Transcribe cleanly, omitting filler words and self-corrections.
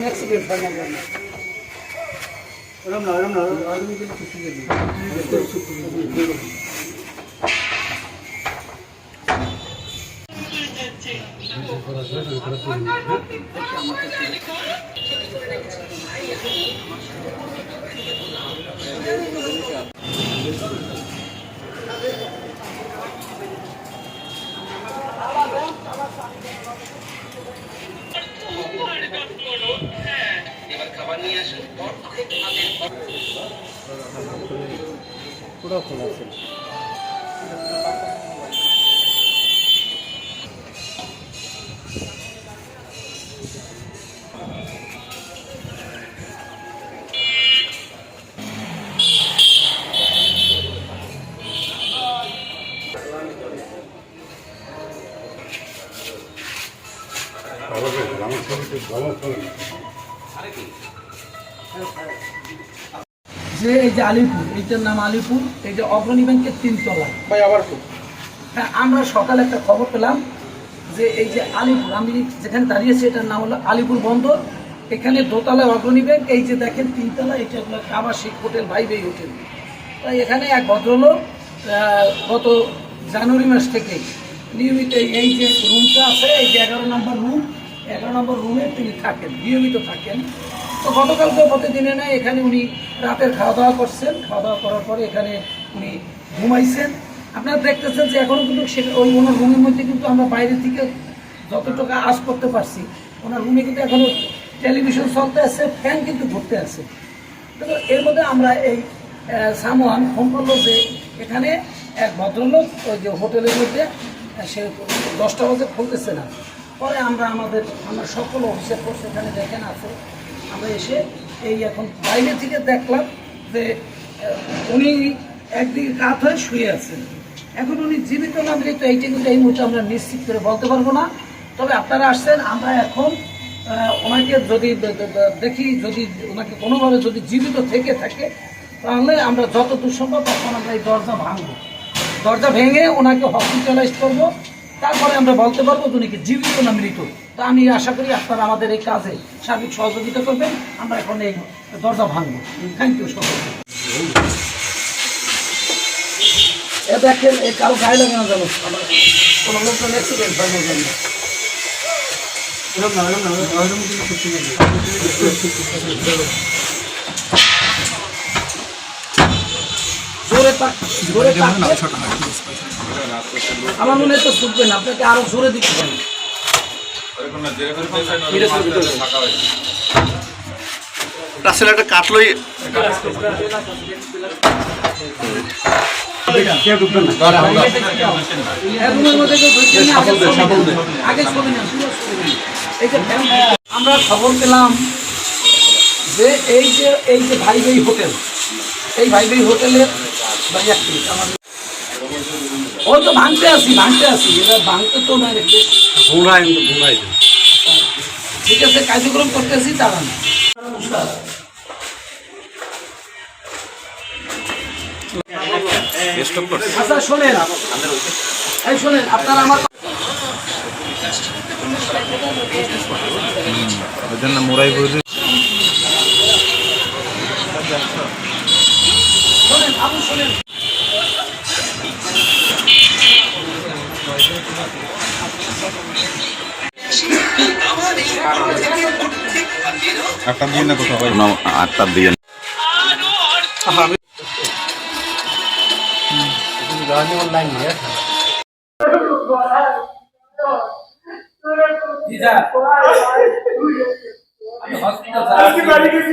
accident करना पड़ना रम ना आदमी के लिए कुछ नहीं थोड़ा खोला से যে এই যে আলিপুর এইটার নাম আলিপুর এই যে অগ্রণী ব্যাংকের 3 তলায় ভাই আবার হ্যাঁ আমরা সকালে একটা খবর পেলাম যে এই যে আলিপুর আমি যেখানে দাঁড়িয়েছি এটার নাম হলো আলিপুর বন্দর এখানে দোতলায় অগ্রণী ব্যাংক এই যে দেখেন 3 তলা এটা হলো আবাসিক হোটেল ভাইবেই হোটেল তাই এখানে এক ভদ্রলোক গত জানুয়ারি মাস থেকে নিয়মিত এই যে রুমটা আছে এই যে 11 নম্বর রুমে তিনি থাকেন নিয়মিত থাকেন তো গতকালকে প্রতিদিনে নয় এখানে উনি রাতের খাওয়া দাওয়া করছেন খাওয়া দাওয়া করার পরে এখানে উনি ঘুমাইছেন আপনারা দেখতেছেন যে এখনও কিন্তু ওই ওনার রুমের মধ্যে কিন্তু আমরা বাইরে থেকে যতটুকু আজ করতে পারছি ওনার রুমে কিন্তু এখনও টেলিভিশন চলতে আছে ফ্যান কিন্তু ঘুরতে আছে তো এর মধ্যে আমরা এই সামওয়ান ফোন করলো যে এখানে এক ভদ্রলোক ওই যে হোটেলের মধ্যে সে 10টা বাজে খুলতেছে না পরে আমরা আমার সকল অফিসের ফোর্স এখানে দেখেন আছে আমরা এসে এই এখন বাইরে থেকে দেখলাম যে উনি একদিকে কাত হয়ে শুয়ে আছেন এখন উনি জীবিত না মৃত এইটা কিন্তু এই মুহূর্তে আমরা নিশ্চিত করে বলতে পারবো না তবে আপনারা আসছেন আমরা এখন ওনাকে যদি দেখি যদি ওনাকে কোনোভাবে যদি জীবিত থেকে থাকে তাহলে আমরা যত দূর সম্ভব তখন আমরা এই দরজা ভেঙে ওনাকে হসপিটালাইজ করবো তারপরে আমরা বলতে পারবো উনি কি জীবিত না মৃত তা আমি আশা করি আপনারা আমাদের এই কাজে সার্বিক সহযোগিতা করবেন আমরা এখন এই দরজা ভাঙবো থ্যাংক ইউ সকলকে দেখেন এই কারো গায়ে লাগে না জানো কোনো লোকজন অ্যাক্সিডেন্ট হয় না জানো আমার মনে হয় তো শুনবেন আপনাকে আরো জোরে দিতে পারেন একটা কাটলই আমরা খবর পেলাম যে এই যে ভাইবেই হোটেল এই ভাইবেই হোটেলের ও তো ভাঙতে আসি এরা ভাঙতে তো না ঠিক আছে কার্যক্রম করতেছি দাঁড়ান আচ্ছা শোনেন আপনারা আমার মোরাই শোনেন আটটা দিয়ে না কোথাও আটটা দিয়ে হসপিটাল